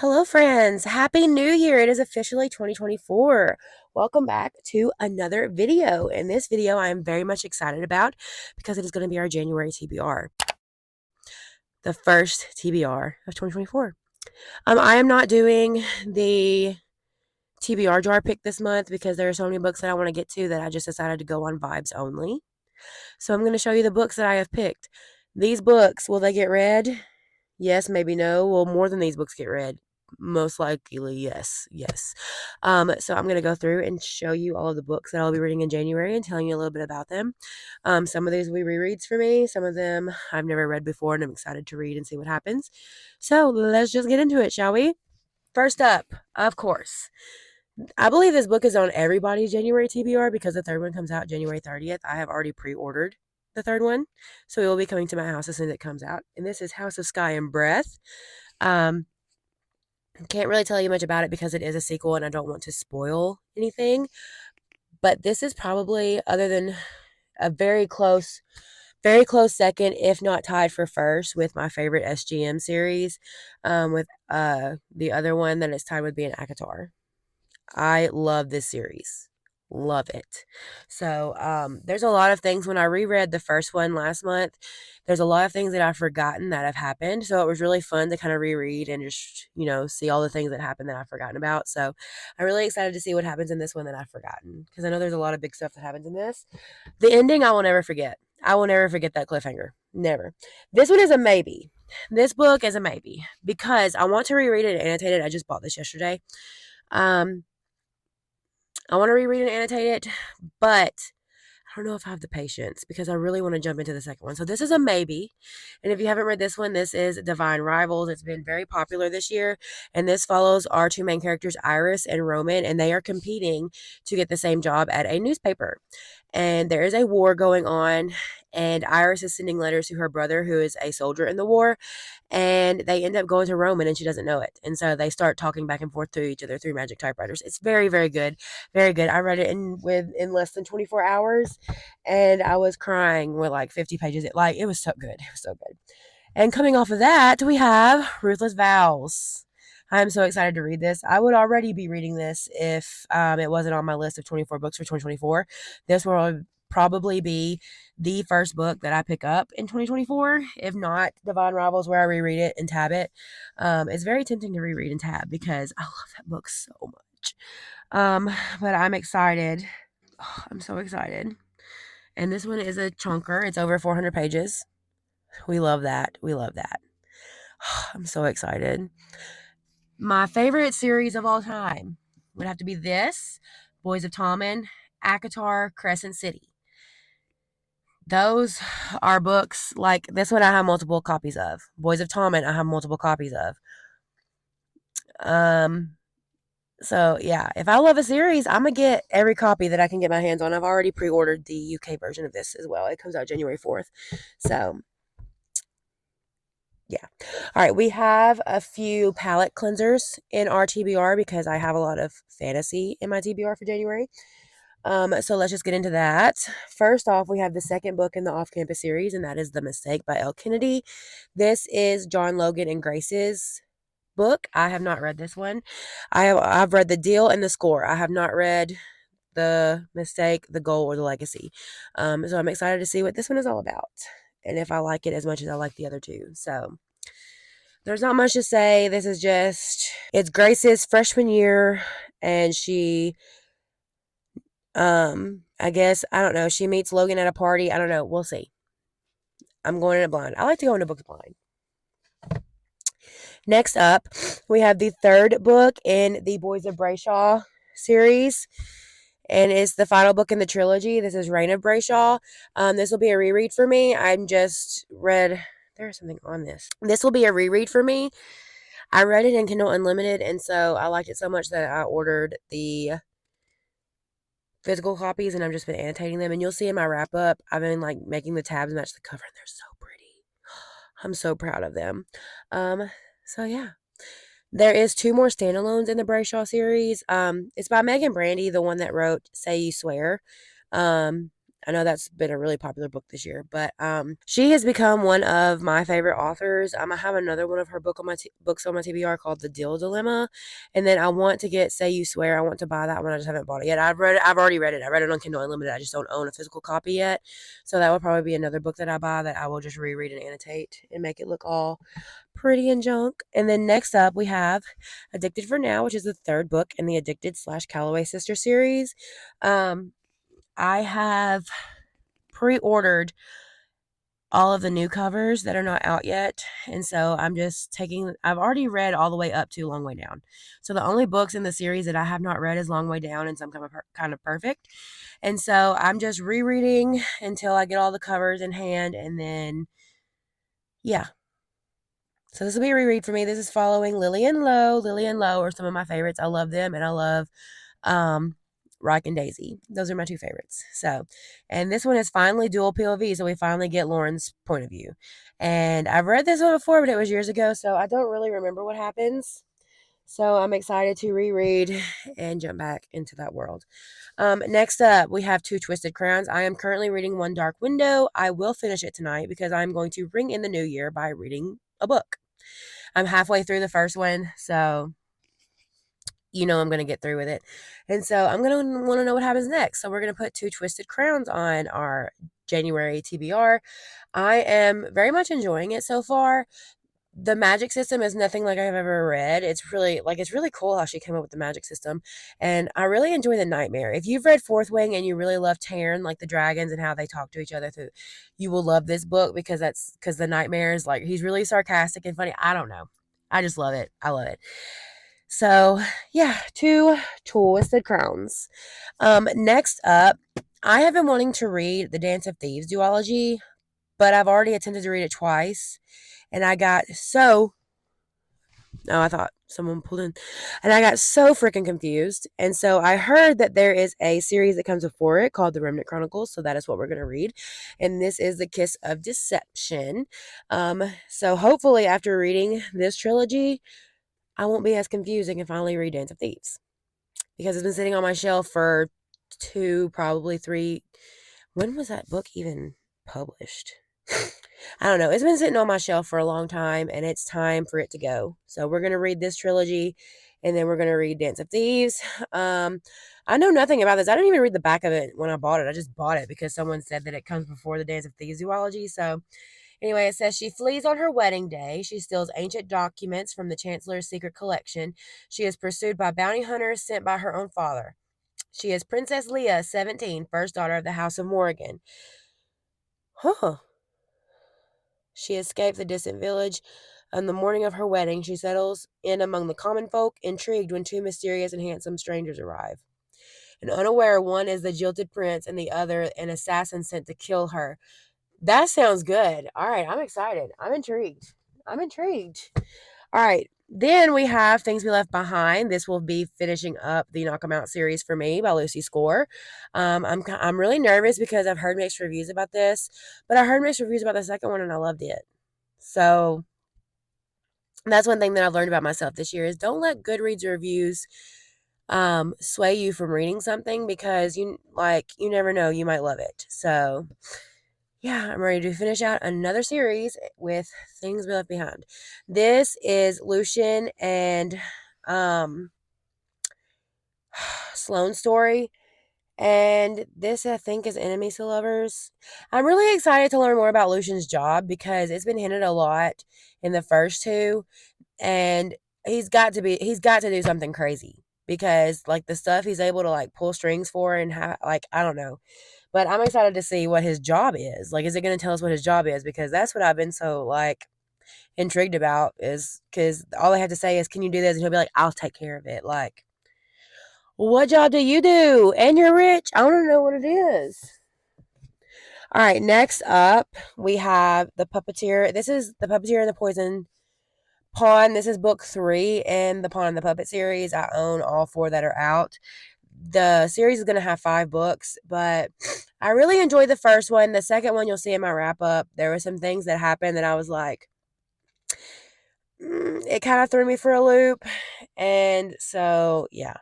Hello, friends. Happy New Year. It is officially 2024. Welcome back to another video. In this video, I am very much excited about because it is going to be our January TBR, the first TBR of 2024. I am not doing the TBR jar pick this month because there are so many books that I want to get to that I just decided to go on vibes only. So I'm going to show you the books that I have picked. These books, will they get read? Yes, maybe no. Will more than these books get read? Most likely, yes, yes. So I'm gonna go through and show you all of the books that I'll be reading in January and telling you a little bit about them. Some of these will be rereads for me. Some of them I've never read before, and I'm excited to read and see what happens. So let's just get into it, shall we? First up, of course, I believe this book is on everybody's January TBR because the third one comes out January 30th. I have already pre-ordered the third one, so it will be coming to my house as soon as it comes out. And this is House of Sky and Breath. Um, can't really tell you much about it because it is a sequel and I don't want to spoil anything. But this is probably, other than a very close second, if not tied for first, with my favorite SGM series. With the other one that is tied with being ACOTAR. I love this series. Love it. So, there's a lot of things when I reread the first one last month. There's a lot of things that I've forgotten that have happened. So it was really fun to kind of reread and just, see all the things that happened that I've forgotten about. So I'm really excited to see what happens in this one that I've forgotten because I know there's a lot of big stuff that happens in this. The ending, I will never forget. I will never forget that cliffhanger. Never. This one is a maybe. This book is a maybe because I want to reread it and annotate it. I just bought this yesterday. Um, I want to reread and annotate it, but I don't know if I have the patience because I really want to jump into the second one. So this is a maybe. And if you haven't read this one, this is Divine Rivals. It's been very popular this year. And this follows our two main characters, Iris and Roman, and they are competing to get the same job at a newspaper. And there is a war going on, and Iris is sending letters to her brother, who is a soldier in the war, and they end up going to Roman, and she doesn't know it. And so they start talking back and forth to each other through magic typewriters. It's very, very good, very good. I read it in less than 24 hours, and I was crying with like 50 pages. It was so good. It was so good. And coming off of that, we have Ruthless Vows. I'm so excited to read this. I would already be reading this if it wasn't on my list of 24 books for 2024. This will probably be the first book that I pick up in 2024. If not, Divine Rivals, where I reread it and tab it. It's very tempting to reread and tab because I love that book so much. But I'm excited. Oh, I'm so excited. And this one is a chunker. It's over 400 pages. We love that. We love that. I'm so excited. My favorite series of all time would have to be this, Boys of Tommen, ACOTAR, Crescent City. Those are books like this one I have multiple copies of. Boys of Tommen I have multiple copies of. Um so yeah, if I love a series, I'm gonna get every copy that I can get my hands on. I've already pre-ordered the UK version of this as well. It comes out January 4th. So yeah. All right. We have a few palette cleansers in our TBR because I have a lot of fantasy in my TBR for January. So let's just get into that. First off, we have the second book in the Off Campus series, and that is The Mistake by Elle Kennedy. This is John Logan and Grace's book. I have not read this one. I've read The Deal and The Score. I have not read The Mistake, The Goal, or The Legacy. So I'm excited to see what this one is all about and if I like it as much as I like the other two. So there's not much to say. It's Grace's freshman year, and I guess, I don't know, she meets Logan at a party. I don't know. We'll see. I'm going in it blind. I like to go into books blind. Next up, we have the third book in the Boys of Brayshaw series, and it's the final book in the trilogy. This is Reign of Brayshaw. This will be a reread for me. There's something on this. This will be a reread for me. I read it in Kindle Unlimited, and so I liked it so much that I ordered the physical copies, and I've just been annotating them. And you'll see in my wrap up, I've been like making the tabs match the cover, and they're so pretty. I'm so proud of them. So yeah. There is two more standalones in the Brayshaw series. It's by Megan Brandy, the one that wrote Say You Swear. I know that's been a really popular book this year, but she has become one of my favorite authors. I have another one of her books on my TBR called The Deal Dilemma, and then I want to get Say You Swear. I want to buy that one. I just haven't bought it yet. I've already read it. I read it on Kindle Unlimited. I just don't own a physical copy yet, so that would probably be another book that I buy that I will just reread and annotate and make it look all pretty and junk. And then next up we have Addicted for Now, which is the third book in the Addicted/Calloway Sister series. I have pre-ordered all of the new covers that are not out yet. And so I've already read all the way up to Long Way Down. So the only books in the series that I have not read is Long Way Down and Some Kind of Perfect. And so I'm just rereading until I get all the covers in hand. And then, yeah. So this will be a reread for me. This is following Lily and Lo. Lily and Lo are some of my favorites. I love them, and I love Rock and Daisy. Those are my two favorites. So, and this one is finally dual POV, so we finally get Lauren's point of view. And I've read this one before, but it was years ago, so I don't really remember what happens. So I'm excited to reread and jump back into that world. Next up, we have Two Twisted Crowns. I am currently reading One Dark Window. I will finish it tonight because I'm going to ring in the new year by reading a book. I'm halfway through the first one, so I'm going to get through with it. And so I'm going to want to know what happens next. So we're going to put Two Twisted Crowns on our January TBR. I am very much enjoying it so far. The magic system is nothing like I've ever read. It's really cool how she came up with the magic system. And I really enjoy the nightmare. If you've read Fourth Wing and you really love Taryn, like the dragons and how they talk to each other through, you will love this book because the nightmare is like, he's really sarcastic and funny. I don't know. I just love it. I love it. So yeah, Two Twisted Crowns. Next up, I have been wanting to read the Dance of Thieves duology, but I've already attempted to read it twice. And I got so I thought someone pulled in. And I got so freaking confused. And so I heard that there is a series that comes before it called The Remnant Chronicles. So that is what we're going to read. And this is The Kiss of Deception. So hopefully after reading this trilogy, I won't be as confused and can finally read Dance of Thieves. Because it's been sitting on my shelf for 2, probably 3. When was that book even published? I don't know. It's been sitting on my shelf for a long time, and it's time for it to go. So we're going to read this trilogy, and then we're going to read Dance of Thieves. I know nothing about this. I didn't even read the back of it when I bought it. I just bought it because someone said that it comes before the Dance of Thieves duology. So anyway, it says she flees on her wedding day. She steals ancient documents from the Chancellor's secret collection. She is pursued by bounty hunters sent by her own father. She is Princess Leah, 17, first daughter of the House of Morrigan. Huh. She escaped the distant village. On the morning of her wedding, she settles in among the common folk, intrigued when 2 mysterious and handsome strangers arrive. And unaware, one is the jilted prince and the other an assassin sent to kill her. That sounds good. All right, I'm excited. I'm intrigued. All right. Then we have Things We Left Behind. This will be finishing up the Knock 'Em Out series for me by Lucy Score. I'm really nervous because I've heard mixed reviews about this, but I heard mixed reviews about the second one and I loved it. So that's one thing that I've learned about myself this year is don't let Goodreads reviews sway you from reading something because you never know, you might love it. So yeah, I'm ready to finish out another series with Things We Left Behind. This is Lucian and Sloane's story. And this, I think, is Enemies to Lovers. I'm really excited to learn more about Lucian's job because it's been hinted a lot in the first 2. And he's got to do something crazy because like the stuff he's able to like pull strings for and have, like, I don't know. But I'm excited to see what his job is. Like, is it going to tell us what his job is? Because that's what I've been so, like, intrigued about is because all I have to say is, can you do this? And he'll be like, I'll take care of it. Like, what job do you do? And you're rich? I want to know what it is. All right, next up, we have The Puppeteer. This is The Puppeteer and the Poison Pawn. This is book 3 in the Pawn and the Puppet series. I own all 4 that are out. The series is going to have 5 books, but I really enjoyed the first one. The second one you'll see in my wrap up. There were some things that happened that I was like, it kind of threw me for a loop. And so, yeah.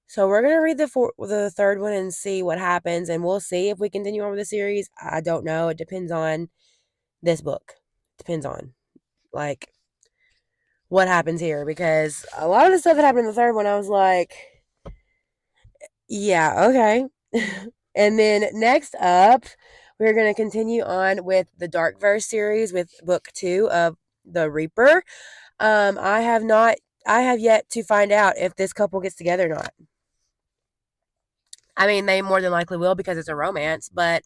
So we're gonna read the third one and see what happens, and we'll see if we continue on with the series. I don't know. It depends on this book. Depends on like what happens here, because a lot of the stuff that happened in the third one, I was like, yeah, okay. And then next up, we're gonna continue on with the Dark Verse series with book 2 of The Reaper. I have not. I have yet to find out if this couple gets together or not. I mean, they more than likely will because it's a romance, but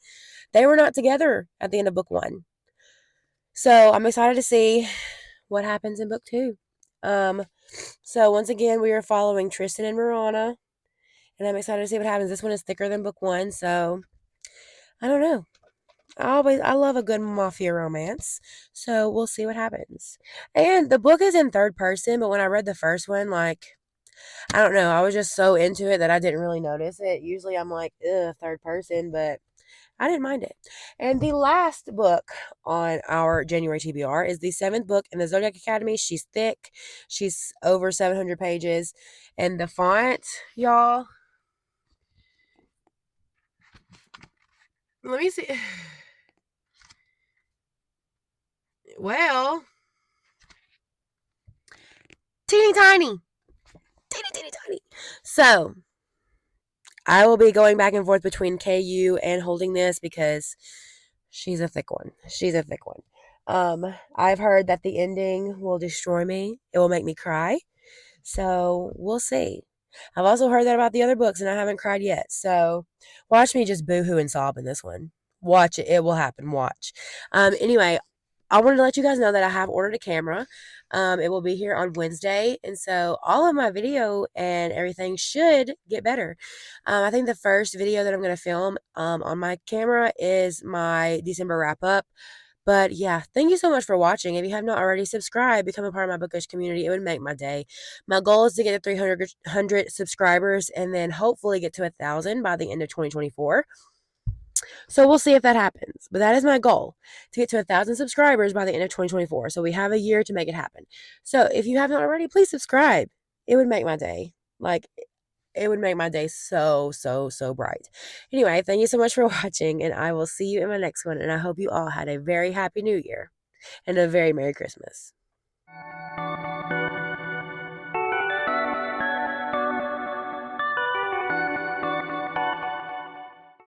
they were not together at the end of book 1. So I'm excited to see what happens in book 2. Um, so once again, we are following Tristan and Marana, and I'm excited to see what happens. This one is thicker than book 1, so I don't know. I love a good mafia romance, so we'll see what happens. And the book is in third person, but when I read the first one, like, I don't know, I was just so into it that I didn't really notice it. Usually I'm like, ugh, third person, but I didn't mind it. And the last book on our January TBR is the 7th book in the Zodiac Academy. She's thick. She's over 700 pages. And the font, y'all, let me see. Well, teeny tiny. Teeny, teeny, tiny. So, I will be going back and forth between KU and holding this because she's a thick one. She's a thick one. I've heard that the ending will destroy me. It will make me cry. So we'll see. I've also heard that about the other books, and I haven't cried yet. So watch me just boohoo and sob in this one. Watch it. It will happen. Watch. Anyway, I wanted to let you guys know that I have ordered a camera. It will be here on Wednesday. And so all of my video and everything should get better. I think the first video that I'm going to film on my camera is my December wrap up. But yeah, thank you so much for watching. If you have not already subscribed, become a part of my bookish community. It would make my day. My goal is to get to 300 subscribers and then hopefully get to 1,000 by the end of 2024. So we'll see if that happens. But that is my goal, to get to 1,000 subscribers by the end of 2024. So we have a year to make it happen. So if you have not already, please subscribe. It would make my day. Like, it would make my day so, so, so bright. Anyway, thank you so much for watching, and I will see you in my next one. And I hope you all had a very happy new year and a very Merry Christmas.